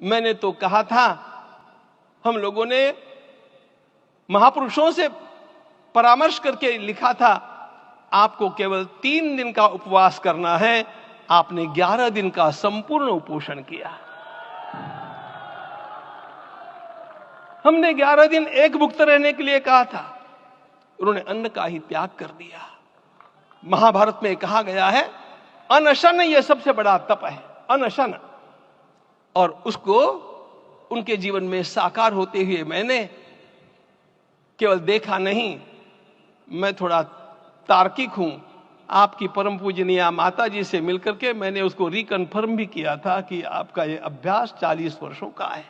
मैंने तो कहा था, हम लोगों ने महापुरुषों से परामर्श करके लिखा था, आपको केवल 3 दिन का उपवास करना है। आपने 11 दिन का संपूर्ण उपोषण किया। हमने 11 दिन एक भुक्त रहने के लिए कहा था, उन्होंने अन्न का ही त्याग कर दिया। महाभारत में कहा गया है, अनशन यह सबसे बड़ा तप है, अनशन। और उसको उनके जीवन में साकार होते हुए मैंने केवल देखा नहीं, मैं थोड़ा तार्किक हूं। आपकी परम पूजनीय माता जी से मिलकर के मैंने उसको रिकन्फर्म भी किया था कि आपका यह अभ्यास 40 वर्षों का है।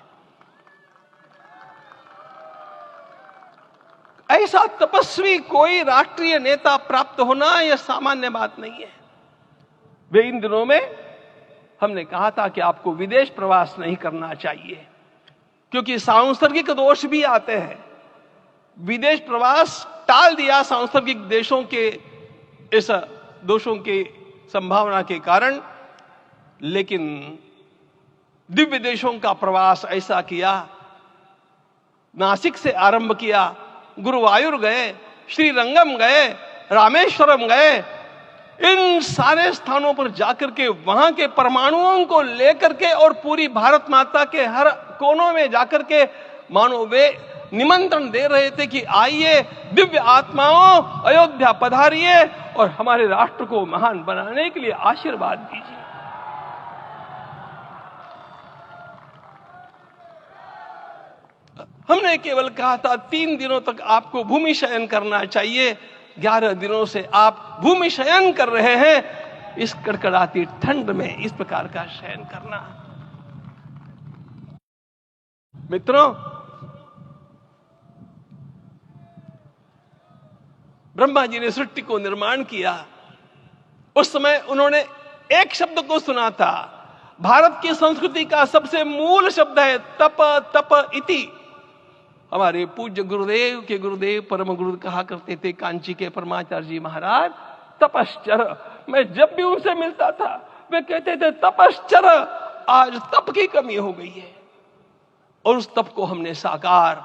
ऐसा तपस्वी कोई राष्ट्रीय नेता प्राप्त होना यह सामान्य बात नहीं है। वे इन दिनों में हमने कहा था कि आपको विदेश प्रवास नहीं करना चाहिए, क्योंकि सांसर्गिक दोष भी आते हैं। विदेश प्रवास टाल दिया सांसर्गिक देशों के इस दोषों की संभावना के कारण, लेकिन दिव्य देशों का प्रवास ऐसा किया। नासिक से आरंभ किया, गुरुवायूर गए, श्रीरंगम गए, रामेश्वरम गए। इन सारे स्थानों पर जाकर के वहां के परमाणुओं को लेकर के और पूरी भारत माता के हर कोनों में जाकर के मानो वे निमंत्रण दे रहे थे कि आइए दिव्य आत्माओं, अयोध्या पधारिए और हमारे राष्ट्र को महान बनाने के लिए आशीर्वाद दीजिए। हमने केवल कहा था 3 दिनों तक आपको भूमि शयन करना चाहिए। 11 दिनों से आप भूमि शयन कर रहे हैं। इस कड़कड़ाती ठंड में इस प्रकार का शयन करना, मित्रों, ब्रह्मा जी ने सृष्टि को निर्माण किया। उस समय उन्होंने एक शब्द को सुना था। भारत की संस्कृति का सबसे मूल शब्द है तप, तप इति। हमारे पूज्य गुरुदेव के गुरुदेव परम गुरु कहा करते थे, कांची के परमाचार्य जी महाराज, तपश्चर। मैं जब भी उनसे मिलता था वे कहते थे तपश्चर। आज तप की कमी हो गई है और उस तप को हमने साकार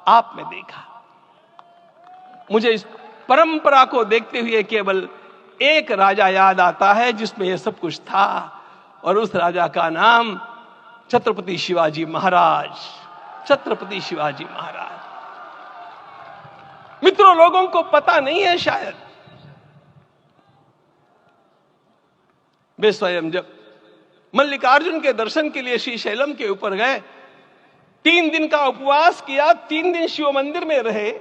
आप में देखा। मुझे इस परंपरा को देखते हुए केवल एक राजा याद आता है जिसमें यह सब कुछ था, और उस राजा का नाम छत्रपति शिवाजी महाराज। छत्रपति शिवाजी महाराज। मित्रों, लोगों को पता नहीं है शायद, वे स्वयं जब मल्लिकार्जुन के दर्शन के लिए श्रीशैलम के ऊपर गए, 3 दिन का उपवास किया, 3 दिन शिव मंदिर में रहे,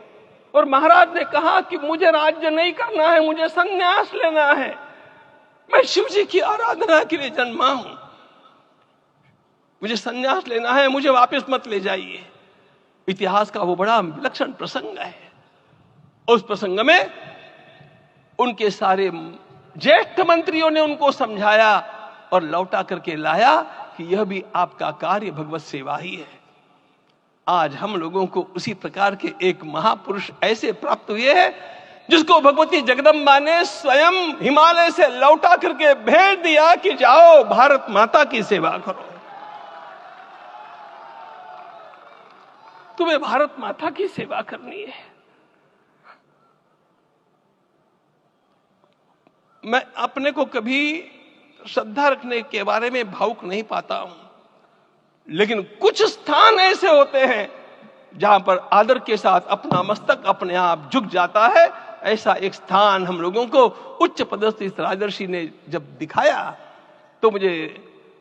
और महाराज ने कहा कि मुझे राज्य नहीं करना है, मुझे संन्यास लेना है, मैं शिव जी की आराधना के लिए जन्मा हूं, मुझे संन्यास लेना है, मुझे वापस मत ले जाइए। इतिहास का वो बड़ा विलक्षण प्रसंग है। उस प्रसंग में उनके सारे ज्येष्ठ मंत्रियों ने उनको समझाया और लौटा करके लाया कि यह भी आपका कार्य भगवत सेवा ही है। आज हम लोगों को उसी प्रकार के एक महापुरुष ऐसे प्राप्त हुए हैं जिसको भगवती जगदम्बा ने स्वयं हिमालय से लौटा करके भेज दिया कि जाओ भारत माता की सेवा करो। तुम्हें भारत माता की सेवा करनी है। मैं अपने को कभी श्रद्धा रखने के बारे में भावुक नहीं पाता हूं, लेकिन कुछ स्थान ऐसे होते हैं जहां पर आदर के साथ अपना मस्तक अपने आप झुक जाता है। ऐसा एक स्थान हम लोगों को उच्च पदस्थ इस राजर्षि ने जब दिखाया तो मुझे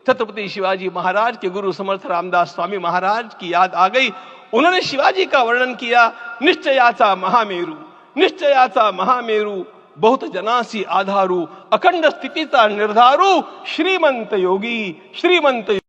छत्रपति शिवाजी महाराज के गुरु समर्थ रामदास स्वामी महाराज की याद आ गई। उन्होंने शिवाजी का वर्णन किया, निश्चयाचा महामेरु, निश्चयाचा महामेरु, बहुत जनासी आधारू, अखंड स्थितिता निर्धारू, श्रीमंत योगी, श्रीमंत